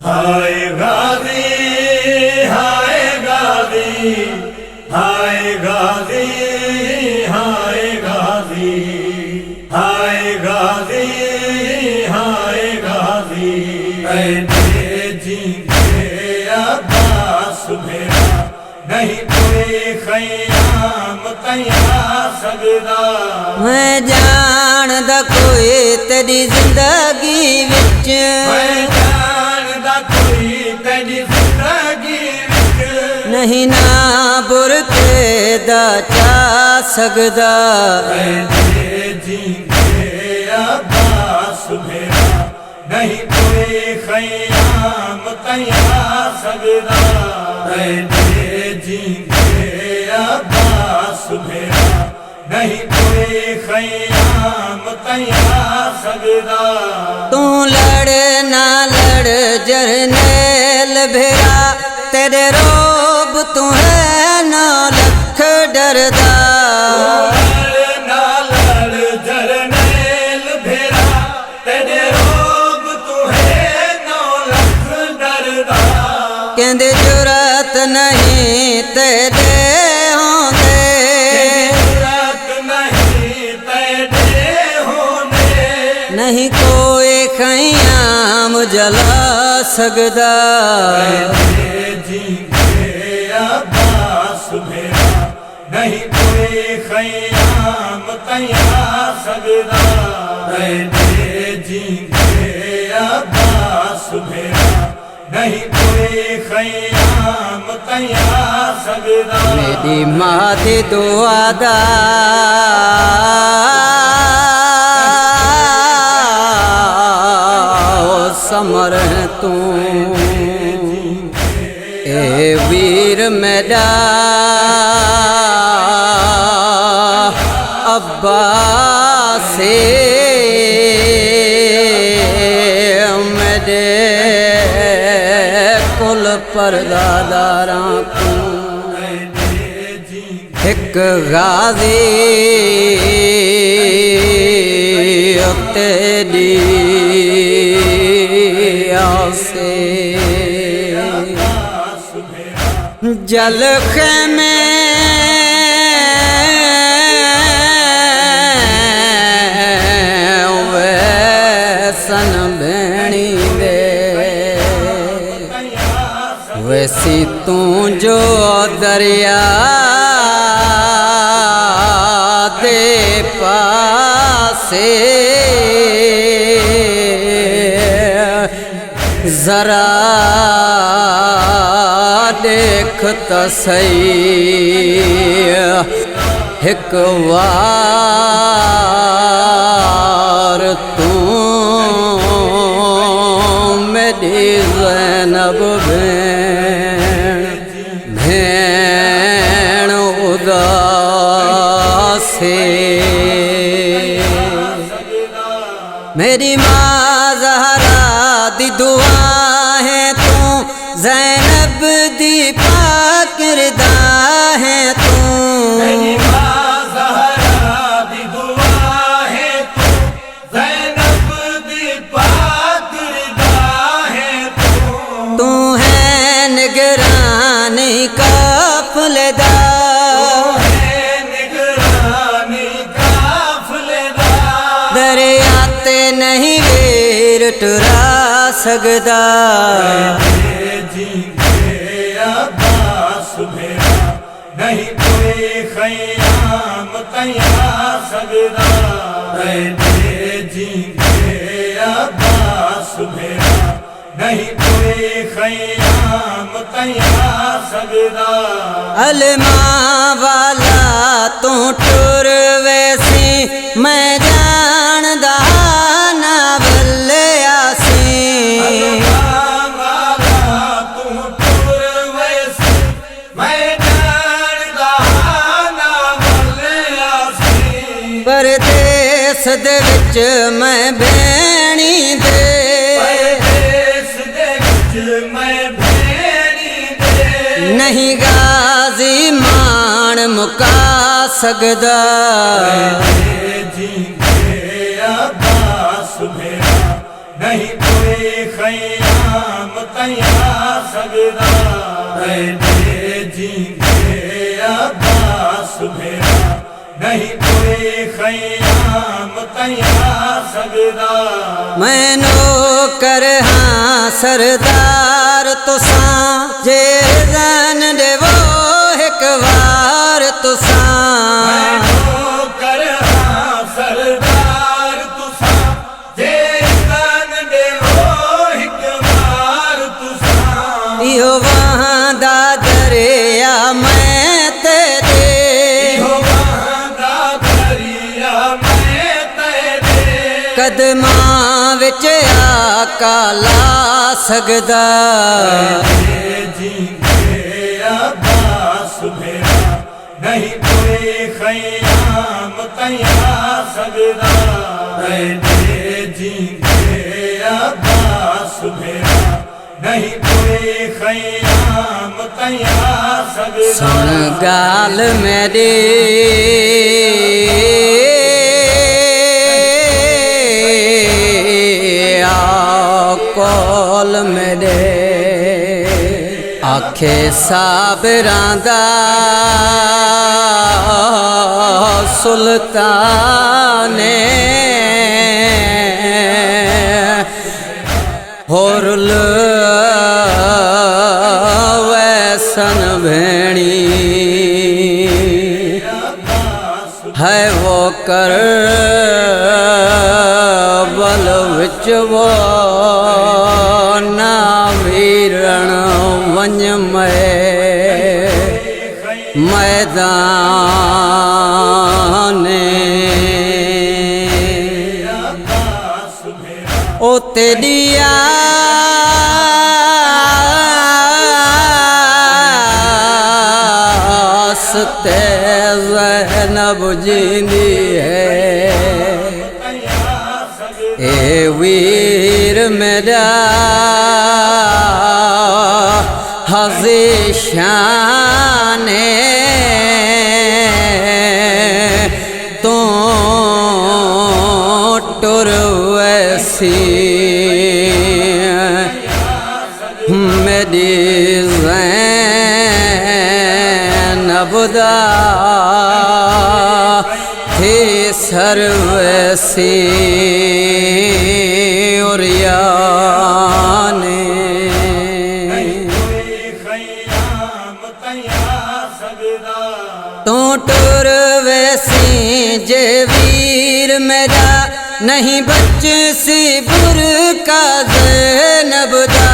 हाय गाजी हाय गाजी हाय गाजी हाय गाजी हाय गाजी हाय गाजी ऐने जींदे अब्बास मेरा नहीं कोई ख़याम तैया सकदा। मैं जानदा कोई तेरी जिंदगी विच, मैं जानदा कोई तेरी जिंदगी विच नहीं ना बुरके दा चा सकदा। ऐने जींदे अब्बास मेरा नहीं कोई ख़याम तैया सकदा। ऐने जींदे अब्बास मेरा नहीं कोई ख़याम तैया सकदा। तू लड़ ना लड़ जरनेल भेरा, तेरे रोब तू है 9 लख डरदा। ना लड़ जरनेल भेरा, तेरे रोब तू है 9 लख डरदा। कहंदे जुरत नहीं तेरे होंदे, नहीं कोई ख़याम जला सकदा। ऐने जींदे अब्बास मेरा नहीं कोई ख़याम तैया सकदा। ऐने जींदे अब्बास मेरा नहीं कोई ख़याम तैया सकदा। मेरी मां दी दुआ दा समर है तू, ए वीर मेरा अब्बासे मेरे कुल परदादारां को एक गाजी तेरी आसे जलखे में वैसन भेणी दे, वैसी तू जो दरिया दे पासे जरा देख तो सही एक वार तू मेरी ज़ैनब भेण उदासे। मेरी माँ ज़हरा दी दुआ है तू, ज़ैनब दी पाकिरदा है तू। मेरी माँ ज़हरा दी दुआ है तू, ज़ैनब दी पाकिरदा है तू। तू है निगरानी काफ़िलेदा, निगरानी काफ़िलेदा। दरिया ते नहीं वीर टुरा सकदा। ऐने जींदे अब्बास मेरा नहीं कोई ख़याम तैया सकदा। ऐने जींदे अब्बास मेरा नहीं कोई ख़याम तैया सकदा। अलमा वाला तू टुर वैसी, मैं जानदा ना बल्लियासी। परदेस दे विच मैं भेणी दे, परदेस दे विच मैं भेणी दे। नहीं गाजी मान मुका सकदा। ऐने जींदे अब्बास मेरा नहीं कोई ख़याम दे जींगे अब्बास मेरा नहीं कोई खयाम तैया सकदा मैं नौकर हाँ सरदार तुसां जे रन देवो एक बार तुसां नौकर हाँ सरदार तुसां जे रन देवो एक बार तुसां इहो वहांदा दरिया मैं ते दे कदमां विच आका ला सकदा जींगे अब्बास मेरा नहीं कोई खयाम तैया सकदा दे जींगे अब्बास मेरा नहीं कोई खयाम तैया सकदा सुन गाल मेरी कौल मेरे आखे साबरां दा सुल्ताने होरल वैसन भेणी है वो कर बल विच वो ना वीरण वंज मैदान ओ तेरिया ते ज़ैनब जींदी है ए वीर मेरा हज़े शाने तो टुर वैसी मेरी ज़ैनब दा थी सरवैसी और याने तो टुर वैसी जे वीर मेरा नहीं बच सी बुर का ज़ैनब दा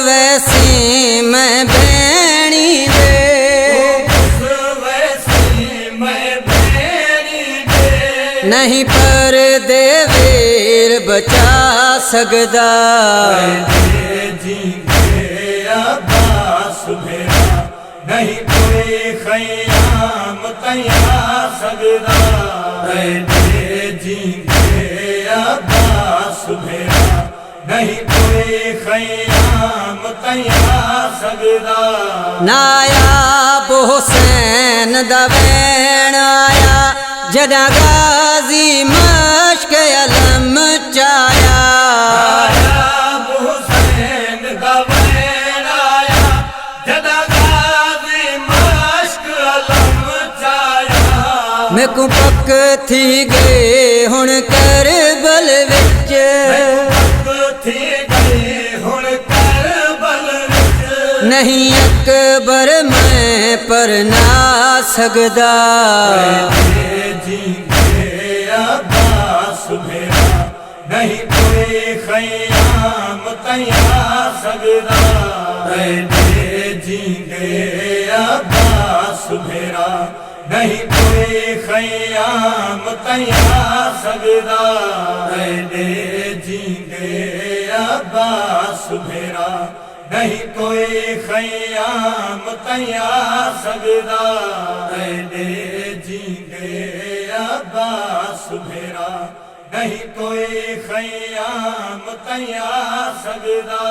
वैसी मैं भेणी दे नहीं पर दे वीर बचा सकदा जींगे अब्बास मेरा नहीं कोई खयाम तैया सकदा दे जींगे अब्बास मेरा नहीं कोई खयाम तैया सकदा नायाब हुसैन दा वैण आया जदा गाजी मश्क अलम चाया नायाब हुसैन दा वैण आया जदा गाजी मश्क अलम चाया मैं को पक थी गए हुण करबल विच नहीं अकबर मैं पर ना सकदा जींगे अब्बास मेरा नहीं कोई खयाम तैया सकदा दे जींगे अब्बास मेरा नहीं कोई खयाम तैया सकदा दे जींगे अब्बास मेरा नहीं कोई खयाम तैया सकदा दे जींगे अब्बास मेरा नहीं कोई खयाम तैया सकदा।